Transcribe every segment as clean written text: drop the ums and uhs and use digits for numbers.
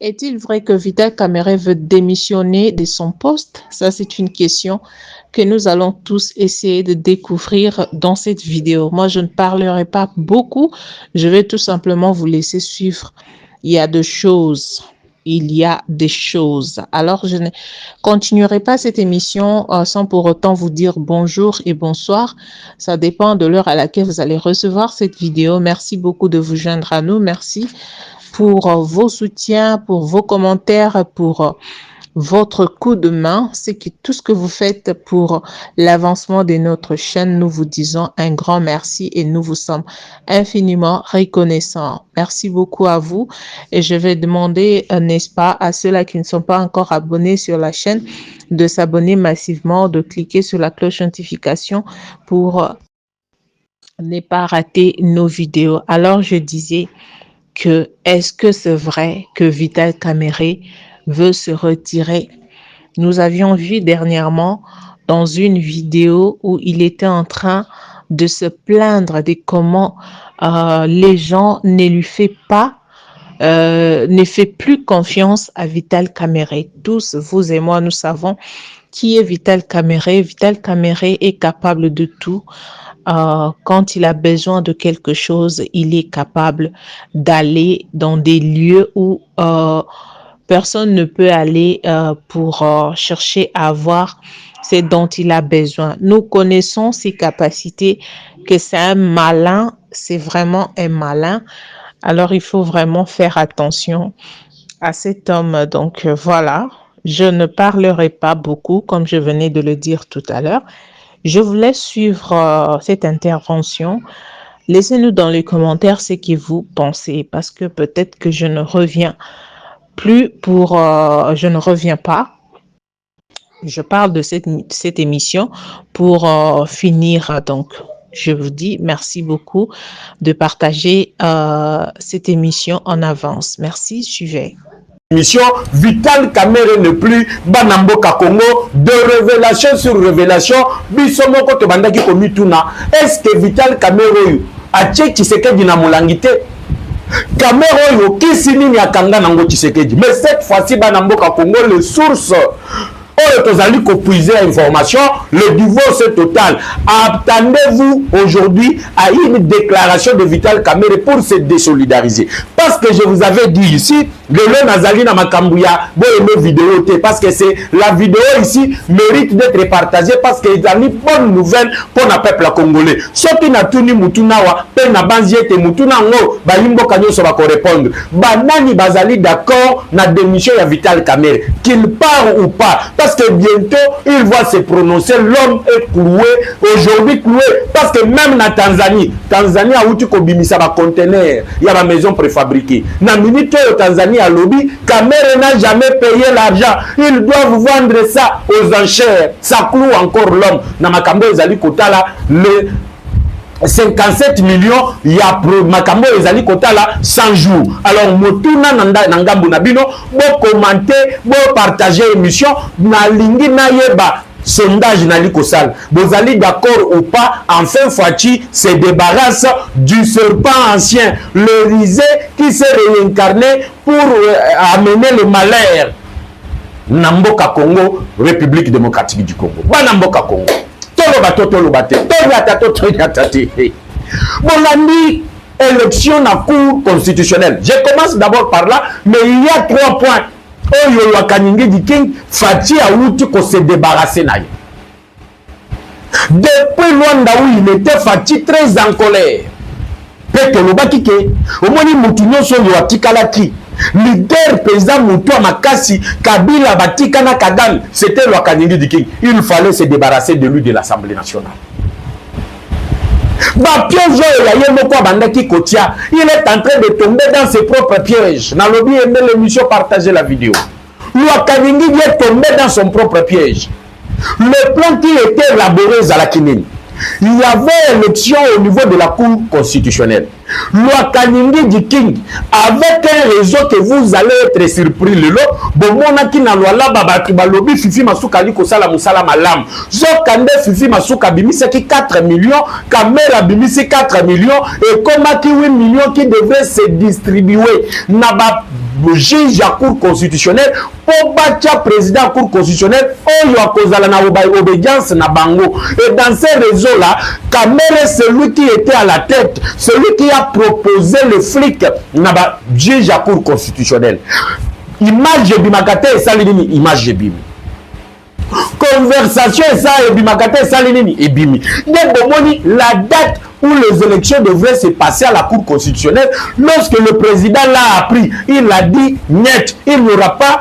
Est-il vrai que Vital Kamerhe veut démissionner de son poste? Ça, c'est une question que nous allons tous essayer de découvrir dans cette vidéo. Moi, je ne parlerai pas beaucoup. Je vais tout simplement vous laisser suivre. Il y a des choses. Il y a des choses. Alors, je ne continuerai pas cette émission sans pour autant vous dire bonjour et bonsoir. Ça dépend de l'heure à laquelle vous allez recevoir cette vidéo. Merci beaucoup de vous joindre à nous. Merci pour vos soutiens, pour vos commentaires, pour votre coup de main. C'est tout ce que vous faites pour l'avancement de notre chaîne. Nous vous disons un grand merci et nous vous sommes infiniment reconnaissants. Merci beaucoup à vous et je vais demander, n'est-ce pas, à ceux-là qui ne sont pas encore abonnés sur la chaîne de s'abonner massivement, de cliquer sur la cloche notification pour ne pas rater nos vidéos. Alors, je disais que est-ce que c'est vrai que Vital Kamerhe veut se retirer? Nous avions vu dernièrement dans une vidéo où il était en train de se plaindre de comment les gens ne lui font pas, ne fait plus confiance à Vital Kamerhe. Tous, vous et moi, nous savons qui est Vital Kamerhe. Vital Kamerhe est capable de tout. Quand il a besoin de quelque chose, il est capable d'aller dans des lieux où personne ne peut aller pour chercher à avoir ce dont il a besoin. Nous connaissons ses capacités, que c'est un malin, c'est vraiment un malin. Alors, il faut vraiment faire attention à cet homme. Donc, voilà, je ne parlerai pas beaucoup, comme je venais de le dire tout à l'heure. Je vous laisse suivre cette intervention. Laissez-nous dans les commentaires ce que vous pensez, parce que peut-être que je ne reviens plus je ne reviens pas. Je parle de cette émission pour finir. Donc, je vous dis merci beaucoup de partager cette émission en avance. Merci, suivez. Mission Vital Kamerhe ne plus Banamboka Congo, de révélation sur révélation. Bisomoko to bandaki komituna. Est-ce que Vital Kamerhe a tché Tshisekedi na molangite? Kamerhe yo kisi nini akanga nango Tshisekedi? Mais cette fois-ci Banamboka Congo, les sources tozali ko puiser information, le divorce total. Attendez-vous aujourd'hui à une déclaration de Vital Kamerhe pour se désolidariser. Parce que je vous avais dit ici, le Nazali na Makambuya, bonne vidéo, parce que c'est la vidéo ici mérite d'être partagée parce qu'il y a une bonne nouvelle pour le peuple congolais. Soki na tuni mutunawa, pe na banziete mutunango, ba yimbo kanyo so ba ko répondre. Banani bazali d'accord na démission ya Vital Kamerhe, qu'il part ou pas. Parce que bientôt, il va se prononcer. L'homme est cloué. Aujourd'hui cloué. Parce que même na Tanzanie a outi kobimisa ba conteneur. Il y a ma maison préfabriquée. Na minute au Tanzanie à lobby, Kamerhe n'a jamais payé l'argent. Ils doivent vendre ça aux enchères. Ça cloue encore l'homme. Na makambo ezali kotala le 57 millions, il y a Makambo ezali kotala 100 jours. Alors motuna nangambu nabino, bo commenter, bo partager émission, na lingi na yeba sondage nali kosala. Bozali d'accord ou pas, enfin Fouachi se débarrasse du serpent ancien, le risé qui s'est réincarné pour amener le malheur. Namboka Congo, République démocratique du Congo. Namboka Congo. Bolandi, élection na cour constitutionnelle. Je commence d'abord par là, mais il y a 3 points. Oyo Wakaningi di King, Fati a outi ko se débarrasser na. Depuis Luanda où il était Fati très en colère. Peke lobaki ke, omoni mutunyo so yo atikalaki. Leader président Moutou Makassi, Kabila Batikana Kagame, c'était le Wakaningi di King. Il fallait se débarrasser de lui de l'Assemblée nationale. Il est en train de tomber dans ses propres pièges. Dans le lobby, aimé l'émission, partagez la vidéo. Le Wakaningi est tombé dans son propre piège. Le plan qui était élaboré à la Kinini. Il y avait élection au niveau de la Cour constitutionnelle. Wakaningi di King, avec un réseau que vous allez être surpris, le lot, Bomona qui n'a pas babaki balobi Fifi Masuka liko sala musala malam. Zokande Fifi Masuka bimisi qui 4 millions, Kamera bimisi 4 millions, et comme qui 8 millions qui devaient se distribuer. Naba juge à cour constitutionnelle pour battre président cour constitutionnelle oyo akozala na obédience na bango. Et dans ces réseaux là, Kamere, celui qui était à la tête, celui qui a proposé le flic na ba juge à cour constitutionnelle. Image bimakate et salinini, image bimi. Conversation et ça et bimakate et salinini et bimi. La date où les élections devraient se passer à la Cour constitutionnelle, lorsque le président l'a appris, il a dit net, il n'y aura pas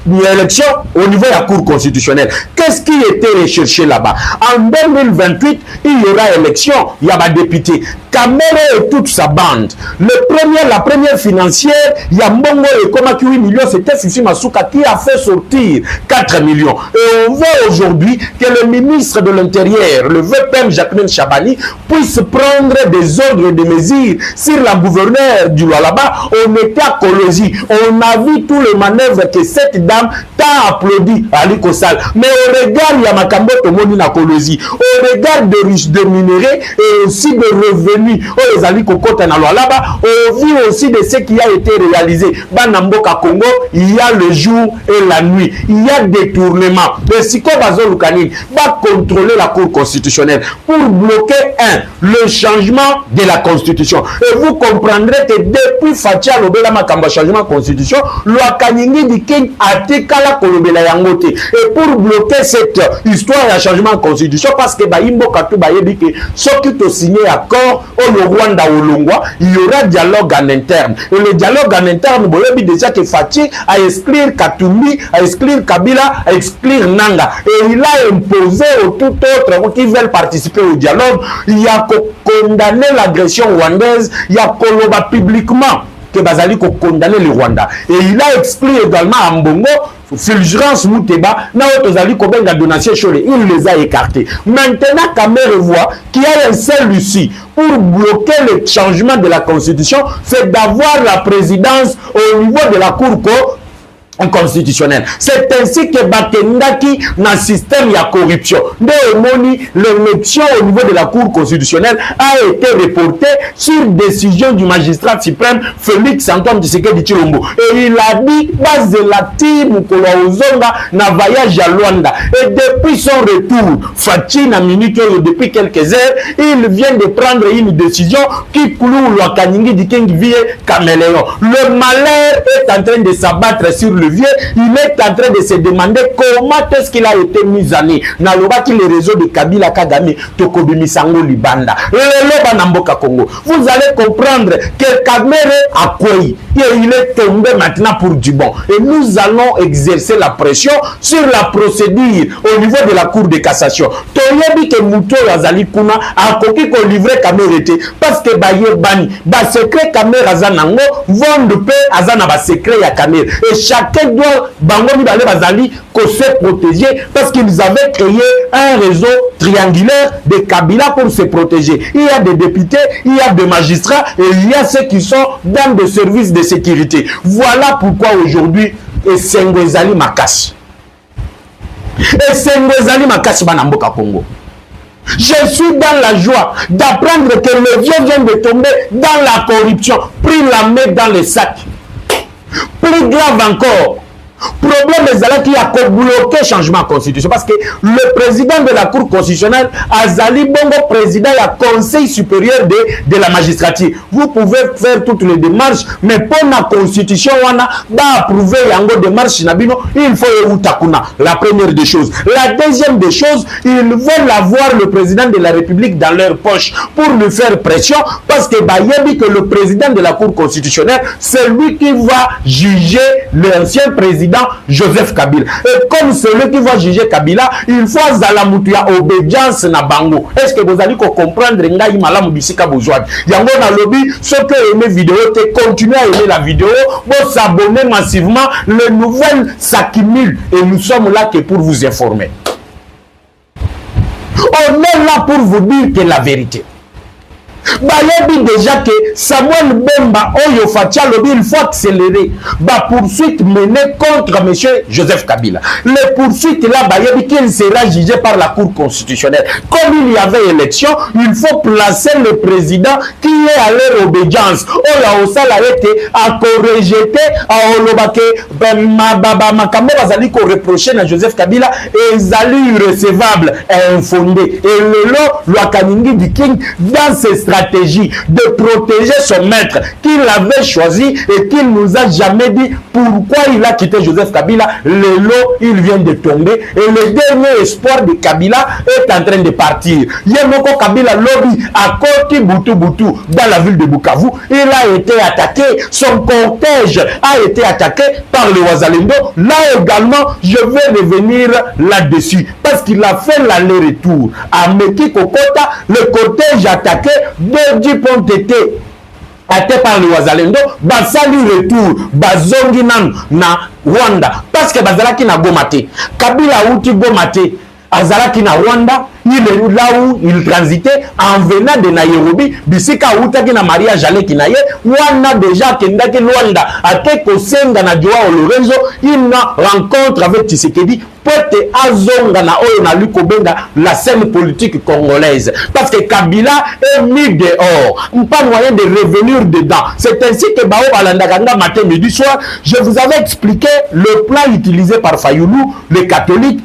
d'élection au niveau de la Cour constitutionnelle. Qu'est-ce qui était recherché là-bas? En 2028, il y aura élection, il y a des députés. Kamere et toute sa bande. La première financière, il y a Mbongo et Komaki 8 millions, c'était Sissi Masuka qui a fait sortir 4 millions. Et on voit aujourd'hui que le ministre de l'Intérieur, le VPM Jacqueline Chabani, puisse prendre des ordres et des mesures sur la gouverneure du Lualaba. On était à Kolosi. On a vu tous les manœuvres que cette dame t'a applaudi à l'Ikosal. Mais au regard, il y a Makambo Tomoni na Kolosi. Au regard de minerais et aussi de revenus, les alliés Kokota na Lualaba, au vu aussi de ce qui a été réalisé. Banamboka Congo, il y a le jour et la nuit. Il y a détournement. Le Siko Bazo Lukani va contrôler la Cour constitutionnelle pour bloquer le changement de la Constitution. Et vous comprendrez que depuis Fatia Lobela Makamba changement de Constitution, Loakaningi di King Atekala Kolobela Yangote. Et pour bloquer cette histoire de changement de Constitution, parce que Baimbo Katou Bayebi que ceux qui ont signé accord au Rwanda au Longwa, il y aura dialogue en interne. Et le dialogue en interne, Boyebi déjà que Fatia a exclure Katumbi, a exclure Kabila, a exclure Nanga. Et il a imposé aux tout autres qui veulent participer au dialogue, il y a condamné l'agression rwandaise, il y a Koloba publiquement que Bazali ko condamné le Rwanda. Et il a exclu également à Mbongo Fulgence Mouteba, Kobenga donation Chole, il les a écartés. Maintenant, Kamere voit qu'il y a un seul ici pour bloquer le changement de la Constitution, c'est d'avoir la présidence au niveau de la Cour constitutionnelle. C'est ainsi que Bakendaki dans le système il y a corruption. L'élection au niveau de la Cour constitutionnelle a été reportée sur décision du magistrat suprême Félix Antoine Tshisekedi Tshilombo. Et il a dit base de la team Ozonga na voyage à Luanda. Et depuis son retour, Fachi na minute depuis quelques heures, il vient de prendre une décision qui cloue le Kaningi di King Vie Caméléon. Le malheur est en train de s'abattre sur le vieux, il est en train de se demander comment est-ce qu'il a été mis en nez. Nalobaki les réseaux de Kabila Kagame, Tokobi Sango Libanda. Congo. Vous allez comprendre que Kamere a quoi et il est tombé maintenant pour du bon. Et nous allons exercer la pression sur la procédure au niveau de la Cour de cassation. Toyebi que Mouto Azali Kuna a koki ko livrer Kamere parce que Baye Bani, ba secret Kamere Azanango, vont de paix Azana ba secret ya Kamere. Et chacun doit Bangomi Balé Bazali qu'on se protéger parce qu'ils avaient créé un réseau triangulaire de Kabila pour se protéger. Il y a des députés, il y a des magistrats et il y a ceux qui sont dans des services de sécurité. Voilà pourquoi aujourd'hui Esengwezali Makasi. Esengwezali Makasi Banamboka Congo. Je suis dans la joie d'apprendre que le vieux vient de tomber dans la corruption, pris la main dans le sac. Plus grave encore, problème des alliés qui a bloqué le changement de constitution parce que le président de la Cour constitutionnelle Azali Bongo, président du Conseil supérieur de la magistrature. Vous pouvez faire toutes les démarches, mais pour la constitution, on a approuvé les démarches, il faut Utakuna. La première des choses. La deuxième des choses, ils veulent avoir le président de la République dans leur poche pour lui faire pression parce que Bayebi que le président de la Cour constitutionnelle, c'est lui qui va juger l'ancien président Joseph Kabila. Et comme celui qui va juger Kabila, il faut Zalamoutia obédience na bango. Est-ce que vous allez comprendre Ngaï Malam Bissika Bouzouad? Yango na lobby, ceux qui aiment vidéo, continuez à aimer la vidéo, vous s'abonner massivement, les nouvelles s'accumulent et nous sommes là que pour vous informer. On est là pour vous dire que la vérité. bayebi déjà que Samuel Bemba oyo Fatia Lobi, il faut accélérer ba poursuite menée contre monsieur Joseph Kabila. Les poursuites là bayebi qu'il sera jugé par la Cour constitutionnelle. Comme il y avait élection, il faut placer le président qui est à leur obédience. Oya osala été à rejeter à olobake makambo bazali ko reprocher na Joseph Kabila et ezali irrecevable et infondé. Et le Lwakaningi du King dans ses stratégies de protéger son maître qu'il avait choisi et qu'il nous a jamais dit pourquoi il a quitté Joseph Kabila. Le lot, il vient de tomber et le dernier espoir de Kabila est en train de partir. Yemoko Kabila Lobby à Koti Boutou dans la ville de Bukavu, il a été attaqué, son cortège a été attaqué par les Wazalendo. Là également, je vais revenir là-dessus parce qu'il a fait l'aller-retour à Meki Kokota, le cortège attaqué de Dupont-Tété attaqué par le Wazalendo, basali retour, bazongi na Rwanda parce que bazalaki na Gomate. Kabila outi Gomate, azalaki na Rwanda, il est là où il transitait en venant de Nairobi, bisika outaki na Maria Jale kinaye, wana déjà kendaki Rwanda, ate kosenga na Joao Lorenzo, une rencontre avec Tshisekedi, pote azonga na oyo na lukobenga la scène politique congolaise parce que Kabila est mis dehors, pas moyen de revenir dedans. C'est ainsi que Bao Balandaganga matin midi soir, je vous avais expliqué le plan utilisé par Fayoulou, les catholiques.